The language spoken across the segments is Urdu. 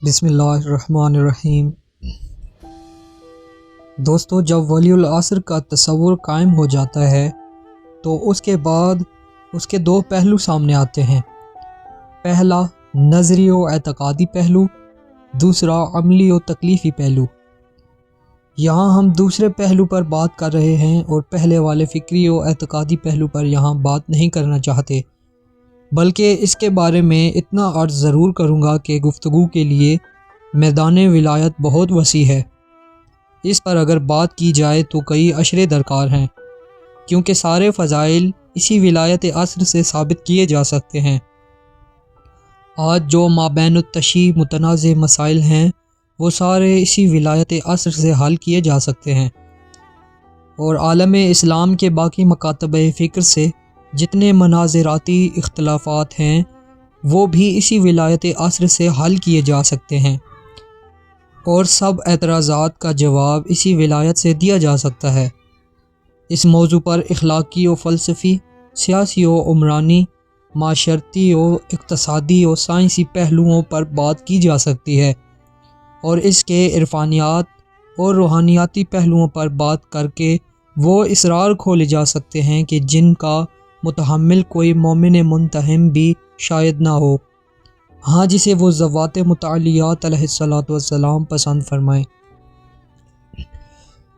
بسم اللہ الرحمن الرحیم۔ دوستو، جب ولی العصر کا تصور قائم ہو جاتا ہے تو اس کے بعد اس کے دو پہلو سامنے آتے ہیں۔ پہلا نظری و اعتقادی پہلو، دوسرا عملی و تکلیفی پہلو۔ یہاں ہم دوسرے پہلو پر بات کر رہے ہیں اور پہلے والے فکری و اعتقادی پہلو پر یہاں بات نہیں کرنا چاہتے، بلکہ اس کے بارے میں اتنا عرض ضرور کروں گا کہ گفتگو کے لیے میدان ولایت بہت وسیع ہے۔ اس پر اگر بات کی جائے تو کئی اشرے درکار ہیں، کیونکہ سارے فضائل اسی ولایت عصر سے ثابت کیے جا سکتے ہیں۔ آج جو مابین التشیع متنازع مسائل ہیں وہ سارے اسی ولایت عصر سے حل کیے جا سکتے ہیں، اور عالم اسلام کے باقی مکاتب فکر سے جتنے مناظراتی اختلافات ہیں وہ بھی اسی ولایت عصر سے حل کیے جا سکتے ہیں، اور سب اعتراضات کا جواب اسی ولایت سے دیا جا سکتا ہے۔ اس موضوع پر اخلاقی و فلسفی، سیاسی و عمرانی، معاشرتی و اقتصادی و سائنسی پہلوؤں پر بات کی جا سکتی ہے، اور اس کے عرفانیات اور روحانیاتی پہلوؤں پر بات کر کے وہ اسرار کھولے جا سکتے ہیں کہ جن کا متحمل کوئی مومن منتہم بھی شاید نہ ہو، ہاں جسے وہ ذوات متعالیات علیہ الصلاۃ والسلام پسند فرمائیں۔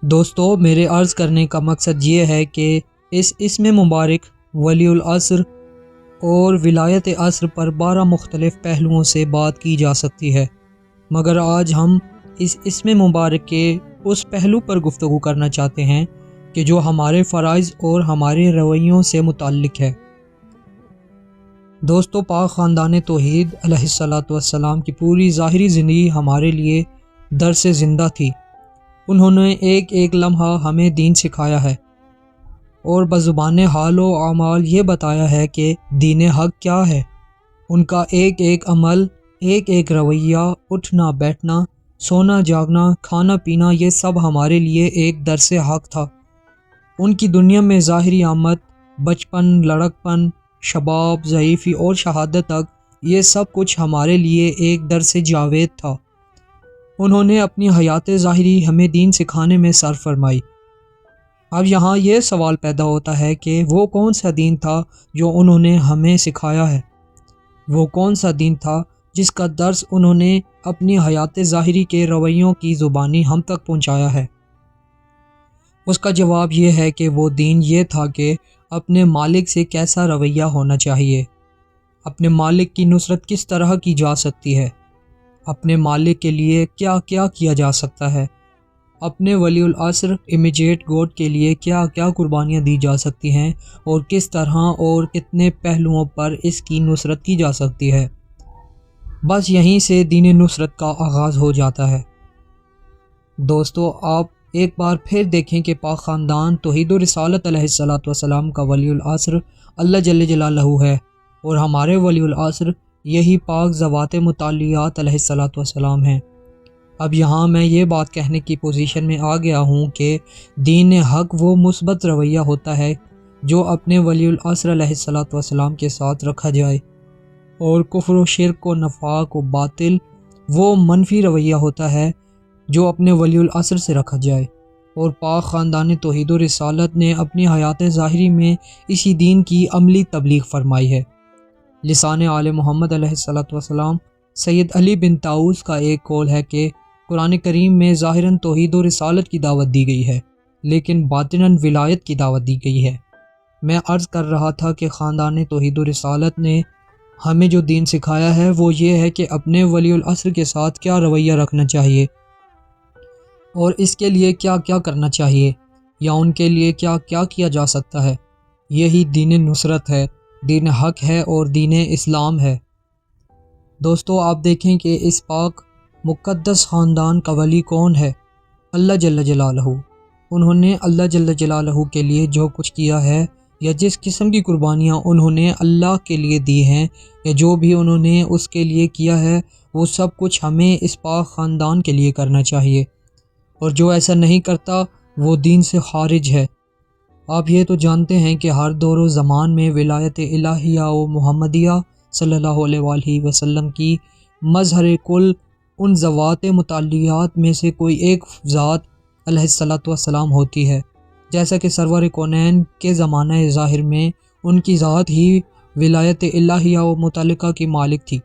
دوستو، میرے عرض کرنے کا مقصد یہ ہے کہ اس اسم مبارک ولی العصر اور ولایت عصر پر 12 مختلف پہلوؤں سے بات کی جا سکتی ہے، مگر آج ہم اس اسم مبارک کے اس پہلو پر گفتگو کرنا چاہتے ہیں کہ جو ہمارے فرائض اور ہمارے رویوں سے متعلق ہے۔ دوستو، پاک خاندان توحید علیہ الصلاۃ والسلام کی پوری ظاہری زندگی ہمارے لیے درس زندہ تھی۔ انہوں نے ایک ایک لمحہ ہمیں دین سکھایا ہے اور بزبان حال و اعمال یہ بتایا ہے کہ دین حق کیا ہے۔ ان کا ایک ایک عمل، ایک ایک رویہ، اٹھنا بیٹھنا، سونا جاگنا، کھانا پینا، یہ سب ہمارے لیے ایک درس حق تھا۔ ان کی دنیا میں ظاہری آمد، بچپن، لڑکپن، شباب، ضعیفی اور شہادت تک، یہ سب کچھ ہمارے لیے ایک درس جاوید تھا۔ انہوں نے اپنی حیات ظاہری ہمیں دین سکھانے میں صرف فرمائی۔ اب یہاں یہ سوال پیدا ہوتا ہے کہ وہ کون سا دین تھا جو انہوں نے ہمیں سکھایا ہے؟ وہ کون سا دین تھا جس کا درس انہوں نے اپنی حیات ظاہری کے رویوں کی زبانی ہم تک پہنچایا ہے؟ اس کا جواب یہ ہے کہ وہ دین یہ تھا کہ اپنے مالک سے کیسا رویہ ہونا چاہیے، اپنے مالک کی نصرت کس طرح کی جا سکتی ہے، اپنے مالک کے لیے کیا کیا کیا جا سکتا ہے، اپنے ولی العصر امیجیٹ گوڈ کے لیے کیا کیا قربانیاں دی جا سکتی ہیں، اور کس طرح اور کتنے پہلوؤں پر اس کی نصرت کی جا سکتی ہے۔ بس یہیں سے دین نصرت کا آغاز ہو جاتا ہے۔ دوستو، آپ ایک بار پھر دیکھیں کہ پاک خاندان توحید و رسالت علیہ الصلاۃ والسلام کا ولی العصر اللہ جل جلالہ ہے، اور ہمارے ولی العصر یہی پاک ذوات متعالیات علیہ الصلاۃ والسلام ہیں۔ اب یہاں میں یہ بات کہنے کی پوزیشن میں آ گیا ہوں کہ دین حق وہ مثبت رویہ ہوتا ہے جو اپنے ولی العصر علیہ الصلاۃ والسلام کے ساتھ رکھا جائے، اور کفر و شرک و نفاق و باطل وہ منفی رویہ ہوتا ہے جو اپنے ولی العصر سے رکھا جائے۔ اور پاک خاندان توحید و رسالت نے اپنی حیات ظاہری میں اسی دین کی عملی تبلیغ فرمائی ہے۔ لسان آل محمد علیہ الصلاۃ والسلام سید علی بن طاؤس کا ایک قول ہے کہ قرآن کریم میں ظاہراً توحید و رسالت کی دعوت دی گئی ہے، لیکن باطناً ولایت کی دعوت دی گئی ہے۔ میں عرض کر رہا تھا کہ خاندان توحید و رسالت نے ہمیں جو دین سکھایا ہے وہ یہ ہے کہ اپنے ولی العصر کے ساتھ کیا رویہ رکھنا چاہیے، اور اس کے لیے کیا کیا کرنا چاہیے، یا ان کے لیے کیا کیا کیا جا سکتا ہے۔ یہی دین نصرت ہے، دین حق ہے اور دین اسلام ہے۔ دوستو، آپ دیکھیں کہ اس پاک مقدس خاندان کا ولی کون ہے؟ اللہ جل جلالہ۔ انہوں نے اللہ جل جلالہ کے لیے جو کچھ کیا ہے، یا جس قسم کی قربانیاں انہوں نے اللہ کے لیے دی ہیں، یا جو بھی انہوں نے اس کے لیے کیا ہے، وہ سب کچھ ہمیں اس پاک خاندان کے لیے کرنا چاہیے، اور جو ایسا نہیں کرتا وہ دین سے خارج ہے۔ آپ یہ تو جانتے ہیں کہ ہر دور و زمان میں ولایت الہیہ و محمدیہ صلی اللہ علیہ وآلہ وسلم کی مظہر کل ان ذوات متعلیات میں سے کوئی ایک ذات علیہ الصلاۃ والسلام ہوتی ہے، جیسا کہ سرور کونین کے زمانہ ظاہر میں ان کی ذات ہی ولایت الہیہ و متعلقہ کی مالک تھی۔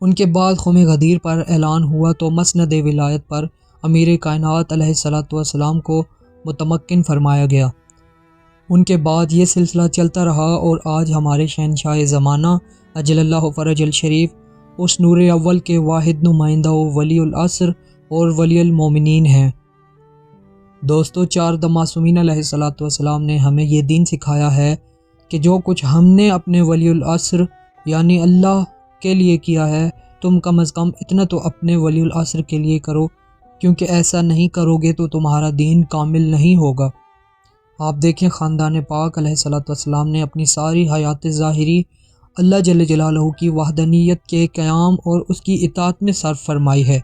ان کے بعد خم غدیر پر اعلان ہوا تو مسند ولایت پر امیر کائنات علیہ الصلاۃ والسلام کو متمکن فرمایا گیا۔ ان کے بعد یہ سلسلہ چلتا رہا اور آج ہمارے شہنشاہ زمانہ اجل اللہ فرج الشریف اس نور اول کے واحد نمائندہ و ولی العصر اور ولی المومنین ہیں۔ دوستو، چار معصومین علیہ الصلاۃ والسلام نے ہمیں یہ دین سکھایا ہے کہ جو کچھ ہم نے اپنے ولی العصر یعنی اللہ کے لیے کیا ہے، تم کم از کم اتنا تو اپنے ولی العصر کے لیے کرو، کیونکہ ایسا نہیں کرو گے تو تمہارا دین کامل نہیں ہوگا۔ آپ دیکھیں، خاندان پاک علیہ الصلاۃ والسلام نے اپنی ساری حیات ظاہری اللہ جل جلالہ کی وحدانیت کے قیام اور اس کی اطاعت میں صرف فرمائی ہے،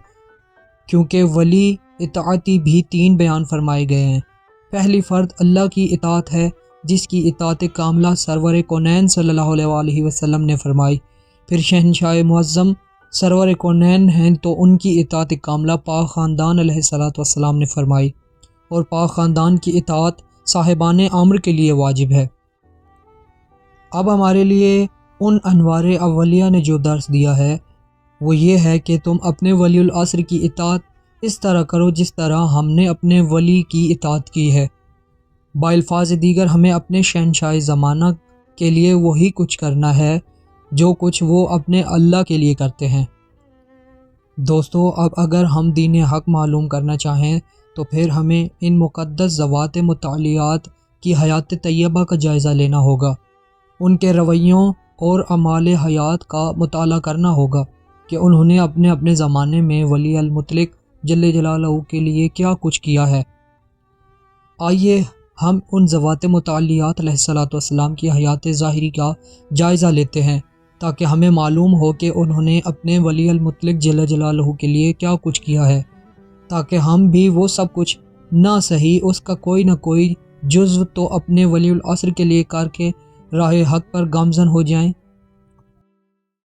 کیونکہ ولی اطاعتی بھی 3 بیان فرمائے گئے ہیں۔ پہلی فرد اللہ کی اطاعت ہے، جس کی اطاعت کاملہ سرور کونین صلی اللہ علیہ وآلہ وسلم نے فرمائی۔ پھر شہنشاہ معظم سرور کونین ہیں تو ان کی اطاعت کاملہ پاک خاندان علیہ الصلاۃ والسلام نے فرمائی، اور پاک خاندان کی اطاعت صاحبان امر کے لیے واجب ہے۔ اب ہمارے لیے ان انوار اولیہ نے جو درس دیا ہے وہ یہ ہے کہ تم اپنے ولی العصر کی اطاعت اس طرح کرو جس طرح ہم نے اپنے ولی کی اطاعت کی ہے۔ بالفاظ دیگر ہمیں اپنے شہنشاہ زمانہ کے لیے وہی کچھ کرنا ہے جو کچھ وہ اپنے اللہ کے لیے کرتے ہیں۔ دوستو، اب اگر ہم دین حق معلوم کرنا چاہیں تو پھر ہمیں ان مقدس ذوات متعلیات کی حیات طیبہ کا جائزہ لینا ہوگا، ان کے رویوں اور اعمال حیات کا مطالعہ کرنا ہوگا کہ انہوں نے اپنے اپنے زمانے میں ولی المطلق جل جلالہ کے لیے کیا کچھ کیا ہے۔ آئیے ہم ان ذوات متعلیات علیہ الصلاۃ والسلام کی حیات ظاہری کا جائزہ لیتے ہیں، تاکہ ہمیں معلوم ہو کہ انہوں نے اپنے ولی المطلق جل جلالہ کے لیے کیا کچھ کیا ہے، تاکہ ہم بھی وہ سب کچھ نہ صحیح اس کا کوئی نہ کوئی جزو تو اپنے ولی العصر کے لیے کر کے راہ حق پر گامزن ہو جائیں۔